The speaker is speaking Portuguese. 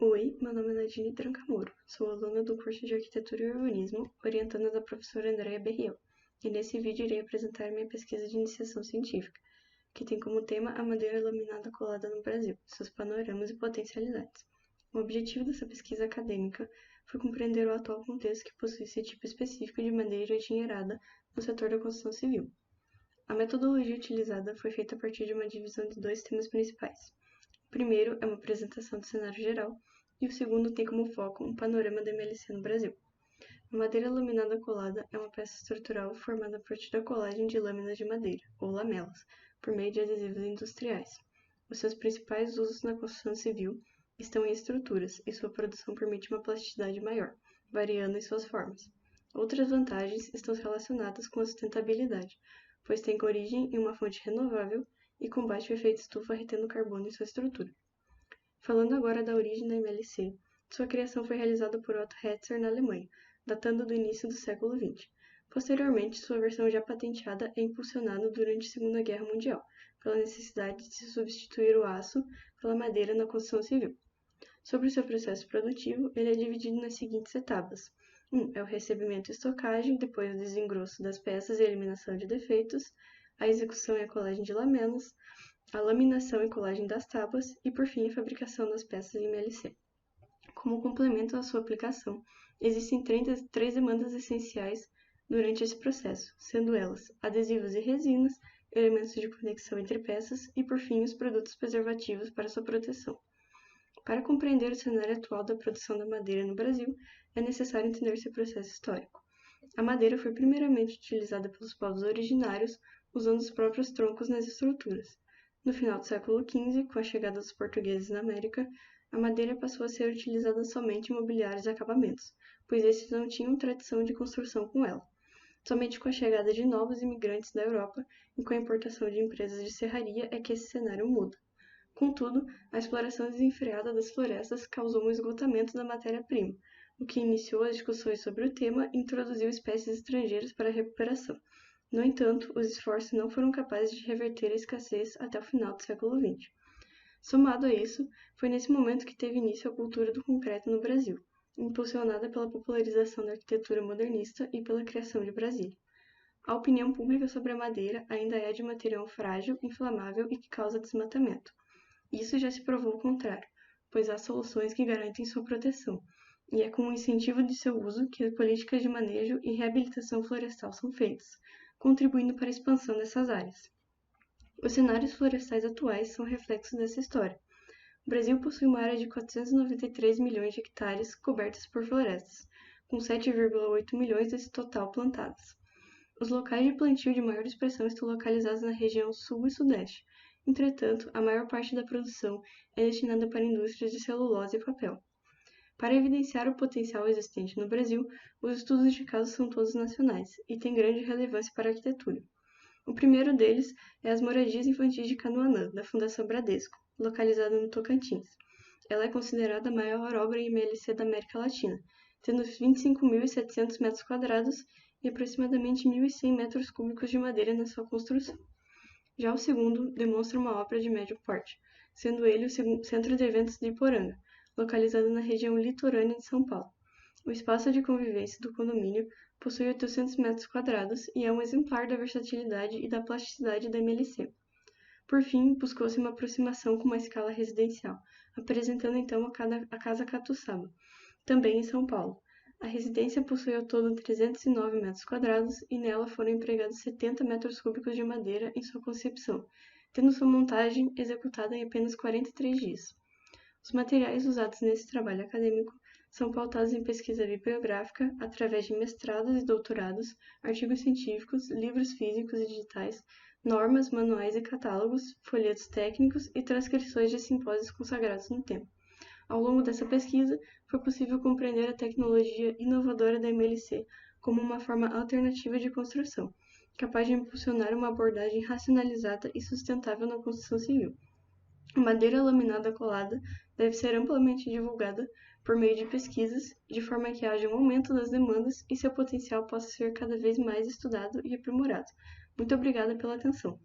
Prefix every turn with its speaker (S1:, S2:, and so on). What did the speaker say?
S1: Oi, meu nome é Nadine Trancamoro, sou aluna do curso de Arquitetura e Urbanismo, orientanda da professora Andréa Berriel, e nesse vídeo irei apresentar minha pesquisa de iniciação científica, que tem como tema a madeira laminada colada no Brasil, seus panoramas e potencialidades. O objetivo dessa pesquisa acadêmica foi compreender o atual contexto que possui esse tipo específico de madeira engenheirada no setor da construção civil. A metodologia utilizada foi feita a partir de uma divisão de dois temas principais. O primeiro é uma apresentação do cenário geral, e o segundo tem como foco um panorama da MLC no Brasil. A madeira laminada colada é uma peça estrutural formada a partir da colagem de lâminas de madeira, ou lamelas, por meio de adesivos industriais. Os seus principais usos na construção civil estão em estruturas, e sua produção permite uma plasticidade maior, variando em suas formas. Outras vantagens estão relacionadas com a sustentabilidade, pois tem origem em uma fonte renovável e combate o efeito estufa retendo carbono em sua estrutura. Falando agora da origem da MLC, sua criação foi realizada por Otto Hetzer na Alemanha, datando do início do século XX. Posteriormente, sua versão já patenteada é impulsionada durante a Segunda Guerra Mundial, pela necessidade de se substituir o aço pela madeira na construção civil. Sobre o seu processo produtivo, ele é dividido nas seguintes etapas. 1. É o recebimento e estocagem, depois o desengrosso das peças e eliminação de defeitos, a execução e a colagem de lamelas, a laminação e colagem das tábuas e, por fim, a fabricação das peças em MLC. Como complemento à sua aplicação, existem três demandas essenciais durante esse processo, sendo elas adesivos e resinas, elementos de conexão entre peças e, por fim, os produtos preservativos para sua proteção. Para compreender o cenário atual da produção da madeira no Brasil, é necessário entender seu processo histórico. A madeira foi primeiramente utilizada pelos povos originários, usando os próprios troncos nas estruturas. No final do século XV, com a chegada dos portugueses na América, a madeira passou a ser utilizada somente em mobiliários e acabamentos, pois esses não tinham tradição de construção com ela. Somente com a chegada de novos imigrantes da Europa e com a importação de empresas de serraria é que esse cenário muda. Contudo, a exploração desenfreada das florestas causou um esgotamento da matéria-prima, o que iniciou as discussões sobre o tema e introduziu espécies estrangeiras para a recuperação. No entanto, os esforços não foram capazes de reverter a escassez até o final do século XX. Somado a isso, foi nesse momento que teve início a cultura do concreto no Brasil, impulsionada pela popularização da arquitetura modernista e pela criação de Brasília. A opinião pública sobre a madeira ainda é de material frágil, inflamável e que causa desmatamento. Isso já se provou o contrário, pois há soluções que garantem sua proteção, e é com o incentivo de seu uso que as políticas de manejo e reabilitação florestal são feitas, contribuindo para a expansão dessas áreas. Os cenários florestais atuais são reflexos dessa história. O Brasil possui uma área de 493 milhões de hectares cobertas por florestas, com 7,8 milhões desse total plantadas. Os locais de plantio de maior expressão estão localizados na região sul e sudeste. Entretanto, a maior parte da produção é destinada para indústrias de celulose e papel. Para evidenciar o potencial existente no Brasil, os estudos de caso são todos nacionais e têm grande relevância para a arquitetura. O primeiro deles é as moradias infantis de Canoanã, da Fundação Bradesco, localizada no Tocantins. Ela é considerada a maior obra em MLC da América Latina, tendo 25.700 metros quadrados e aproximadamente 1.100 metros cúbicos de madeira na sua construção. Já o segundo demonstra uma obra de médio porte, sendo ele o Centro de Eventos de Iporanga, localizado na região litorânea de São Paulo. O espaço de convivência do condomínio possui 800 metros quadrados e é um exemplar da versatilidade e da plasticidade da MLC. Por fim, buscou-se uma aproximação com uma escala residencial, apresentando então a Casa Catuçaba, também em São Paulo. A residência possui ao todo 309 metros quadrados e nela foram empregados 70 metros cúbicos de madeira em sua concepção, tendo sua montagem executada em apenas 43 dias. Os materiais usados nesse trabalho acadêmico são pautados em pesquisa bibliográfica através de mestrados e doutorados, artigos científicos, livros físicos e digitais, normas, manuais e catálogos, folhetos técnicos e transcrições de simpósios consagrados no tema. Ao longo dessa pesquisa, foi possível compreender a tecnologia inovadora da MLC como uma forma alternativa de construção, capaz de impulsionar uma abordagem racionalizada e sustentável na construção civil. A madeira laminada colada deve ser amplamente divulgada por meio de pesquisas, de forma que haja um aumento das demandas e seu potencial possa ser cada vez mais estudado e aprimorado. Muito obrigada pela atenção.